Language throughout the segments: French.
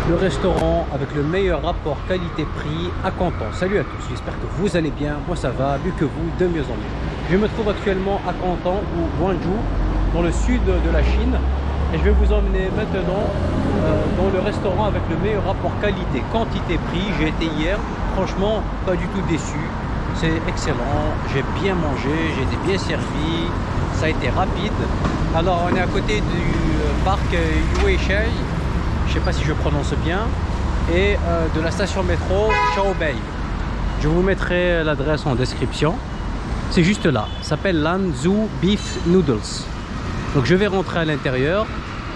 le restaurant avec le meilleur rapport qualité-prix à Canton. Salut à tous, j'espère que vous allez bien, moi ça va, mieux que vous, de mieux en mieux. Je me trouve actuellement à Canton ou Guangzhou, dans le sud de la Chine, et je vais vous emmener maintenant dans le restaurant avec le meilleur rapport qualité, quantité-prix. J'ai été hier, franchement pas du tout déçu, c'est excellent, j'ai bien mangé, j'ai été bien servi, ça a été rapide. Alors on est à côté du parc Yueshai, je sais pas si je prononce bien, et de la station métro Shaobei. Je vous mettrai l'adresse en description. C'est juste là, ça s'appelle Lanzhou Beef Noodles. Donc je vais rentrer à l'intérieur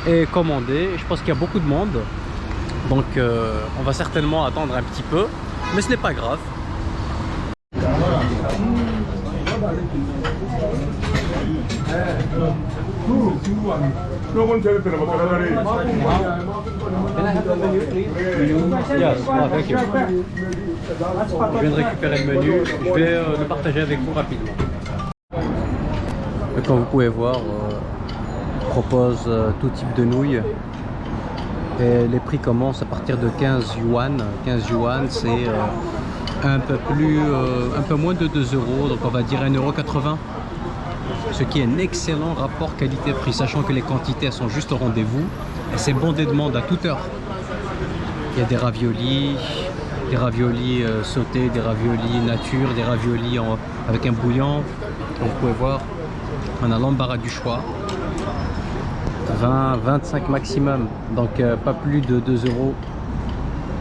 et commander. Je pense qu'il y a beaucoup de monde, donc on va certainement attendre un petit peu, mais ce n'est pas grave. Yes, thank you. Je viens de récupérer le menu, je vais le partager avec vous rapidement. Et comme vous pouvez voir, je propose tout type de nouilles. Et les prix commencent à partir de 15 yuan. 15 yuan, c'est un peu moins de 2 euros, donc on va dire 1,80 €. Ce qui est un excellent rapport qualité-prix, sachant que les quantités elles sont juste au rendez-vous. Et c'est bon des demandes à toute heure. Il y a des raviolis sautés, des raviolis nature, des raviolis avec un bouillon. Donc vous pouvez voir, on a l'embarras du choix. 20, 25 maximum, donc pas plus de 2 euros,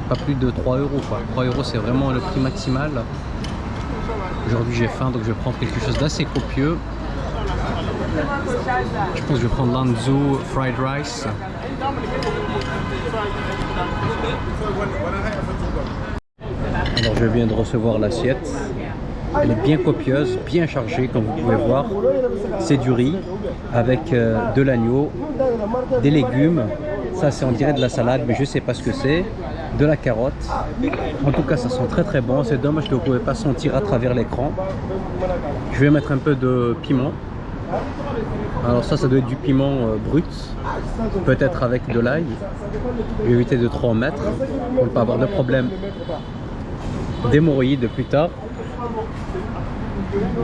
pas plus de 3 euros quoi. 3 euros c'est vraiment le prix maximal. Aujourd'hui j'ai faim, donc je vais prendre quelque chose d'assez copieux. Je pense que je vais prendre Lanzhou fried rice. Alors je viens de recevoir l'assiette. Elle est bien copieuse, bien chargée comme vous pouvez voir. C'est du riz avec de l'agneau, des légumes. Ça c'est on dirait de la salade, mais je sais pas ce que c'est. De la carotte. En tout cas ça sent très très bon. C'est dommage que vous ne pouvez pas sentir à travers l'écran. Je vais mettre un peu de piment. Alors ça doit être du piment brut, peut-être avec de l'ail. Je vais éviter de trop en mettre pour ne pas avoir de problème d'hémorroïdes plus tard.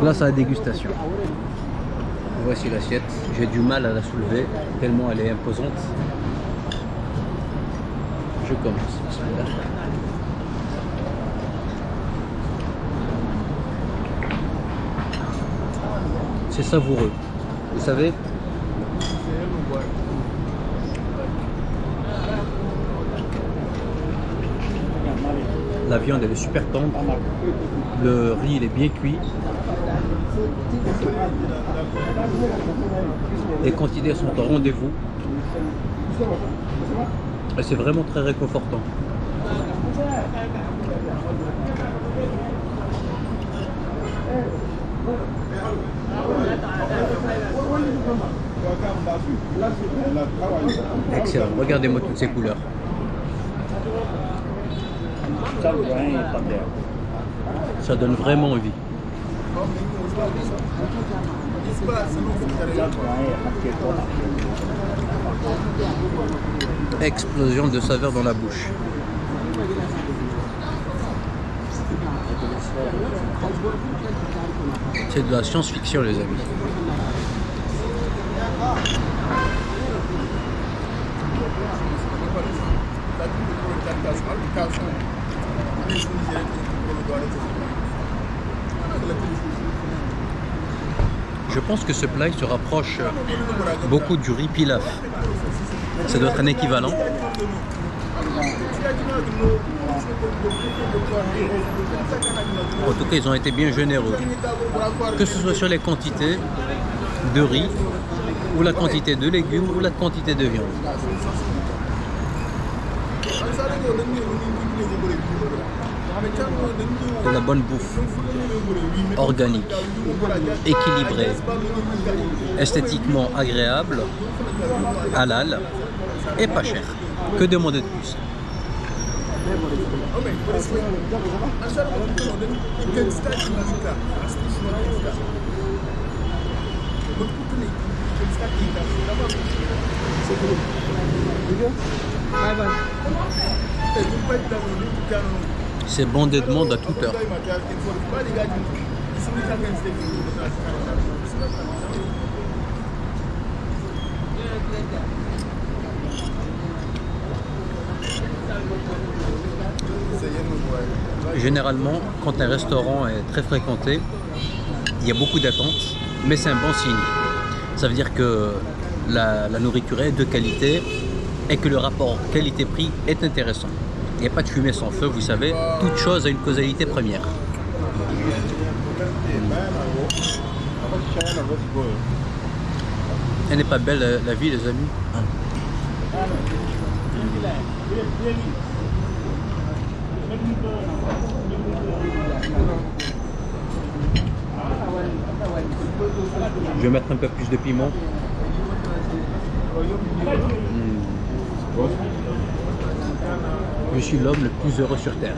Là c'est la dégustation. Voici l'assiette. J'ai du mal à la soulever tellement elle est imposante. Je commence. C'est savoureux. Vous savez, la viande elle est super tendre, le riz il est bien cuit, les quantités sont au rendez-vous et c'est vraiment très réconfortant. Excellent, regardez-moi toutes ces couleurs. Ça donne vraiment envie. Explosion de saveur dans la bouche. C'est de la science-fiction les amis. Je pense que ce plat il se rapproche beaucoup du riz pilaf. Ça doit être un équivalent. En tout cas, ils ont été bien généreux. Que ce soit sur les quantités de riz, ou la quantité de légumes, ou la quantité de viande. De la bonne bouffe, organique, équilibrée, esthétiquement agréable, halal et pas cher. Que demander de plus? Bye bye. C'est bondé de monde à toute heure. Généralement, quand un restaurant est très fréquenté, il y a beaucoup d'attentes, mais c'est un bon signe. Ça veut dire que la nourriture est de qualité et que le rapport qualité-prix est intéressant. Il n'y a pas de fumée sans feu, vous savez, toute chose a une causalité première. Elle n'est pas belle la vie, les amis. Je vais mettre un peu plus de piment. Je suis l'homme le plus heureux sur terre.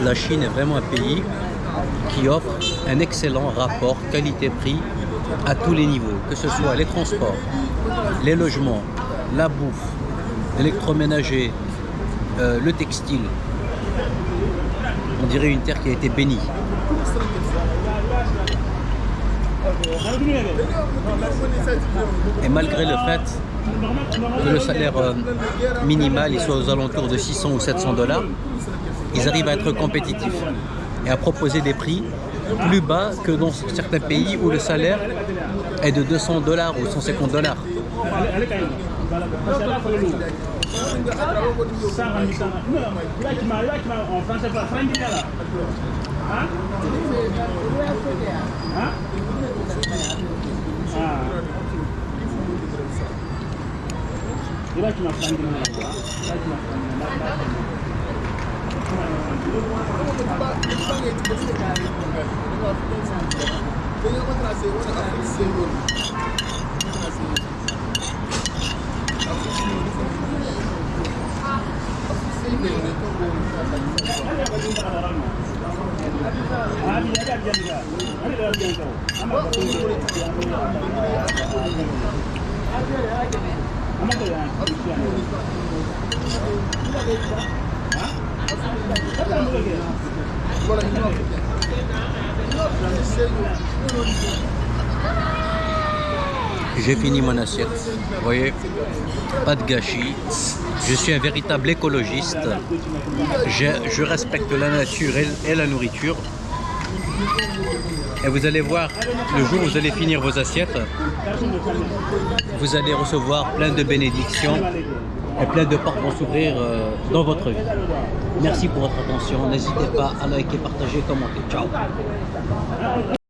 La Chine est vraiment un pays qui offre un excellent rapport qualité-prix à tous les niveaux, que ce soit les transports, les logements, la bouffe, l'électroménager, le textile. On dirait une terre qui a été bénie. Et malgré le fait que le salaire minimal il soit aux alentours de 600 ou 700 $, ils arrivent à être compétitifs et à proposer des prix plus bas que dans certains pays où le salaire est de 200 $ ou 150 $. J'ai fini mon assiette, vous voyez, pas de gâchis. Je suis un véritable écologiste. Je respecte la nature et la nourriture. Et vous allez voir, le jour où vous allez finir vos assiettes, vous allez recevoir plein de bénédictions et plein de portes vont s'ouvrir dans votre vie. Merci pour votre attention. N'hésitez pas à liker, partager, commenter. Ciao.